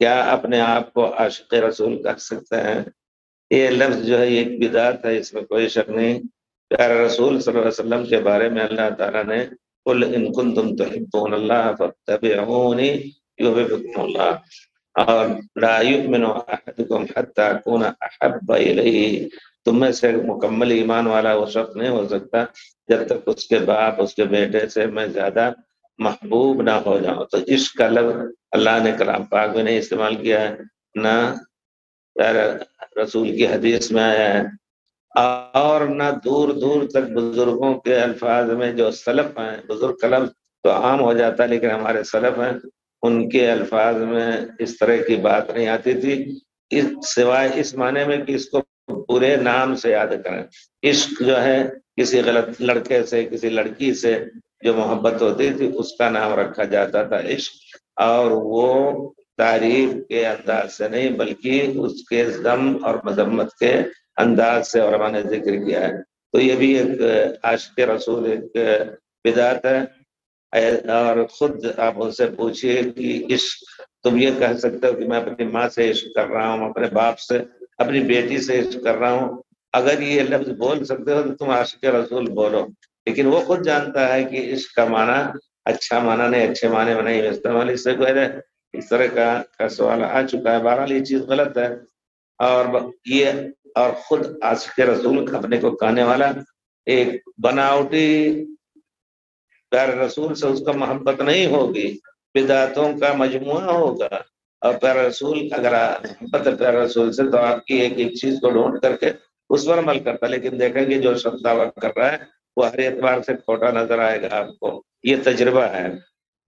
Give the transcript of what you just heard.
کیا اپنے آپ کو عاشق رسول کر سکتے ہیں؟ یہ لفظ جو ہے ایک بدعت ہے، اس میں کوئی شک نہیں۔ پیارے رسول صلی اللہ علیہ وسلم کے بارے میں اللہ تعالیٰ نے قل ان کنتم تحبون اللہ فاتبعونی یحببکم اللہ، اور لا یؤمن احدکم حتی اکون احب الیہ، تم میں سے مکمل ایمان والا وہ شخص نہیں ہو سکتا جب تک اس کے باپ اس کے بیٹے سے میں زیادہ محبوب نہ ہو جاؤں۔ تو عشق کا لفظ اللہ نے کلام پاک میں نہیں استعمال کیا ہے، نہ پیارے رسول کی حدیث میں آیا ہے، اور نہ دور دور تک بزرگوں کے الفاظ میں جو سلف ہیں، بزرگ کا لفظ تو عام ہو جاتا ہے لیکن ہمارے سلف ہیں ان کے الفاظ میں اس طرح کی بات نہیں آتی تھی، سوائے اس معنی میں کہ اس کو پورے نام سے یاد کریں۔ عشق جو ہے کسی غلط لڑکے سے کسی لڑکی سے جو محبت ہوتی تھی اس کا نام رکھا جاتا تھا عشق، اور وہ تعریف کے انداز سے نہیں بلکہ اس کے ذم اور مذمت کے انداز سے علماء نے ذکر کیا ہے۔ تو یہ بھی ایک عاشق رسول ایک بدعت ہے، اور خود آپ ان سے پوچھئے کہ عشق تم یہ کہہ سکتے ہو کہ میں اپنی ماں سے عشق کر رہا ہوں، اپنے باپ سے، اپنی بیٹی سے عشق کر رہا ہوں، اگر یہ لفظ بول سکتے ہو تو تم عاشق رسول بولو۔ لیکن وہ خود جانتا ہے کہ عشق کا معنی اچھا معنی نہیں، اچھے معنی میں نہیں استعمال، اس سے کوئی اس طرح کا سوال آ چکا ہے۔ بہرحال یہ چیز غلط ہے، اور خود عاشق رسول اپنے کو کہنے والا ایک بناوٹی پیارے رسول سے اس کا محبت نہیں ہوگی، بدعتوں کا مجموعہ ہوگا۔ اور پیارے رسول اگر محبت ہے پیارے رسول سے تو آپ کی ایک ایک چیز کو ڈھونڈ کر کے اس پر عمل کرتا، لیکن دیکھیں گے جو شخص دعویٰ کر رہا ہے وہ ہر اعتبار سے کھوٹا نظر آئے گا آپ کو، یہ تجربہ ہے۔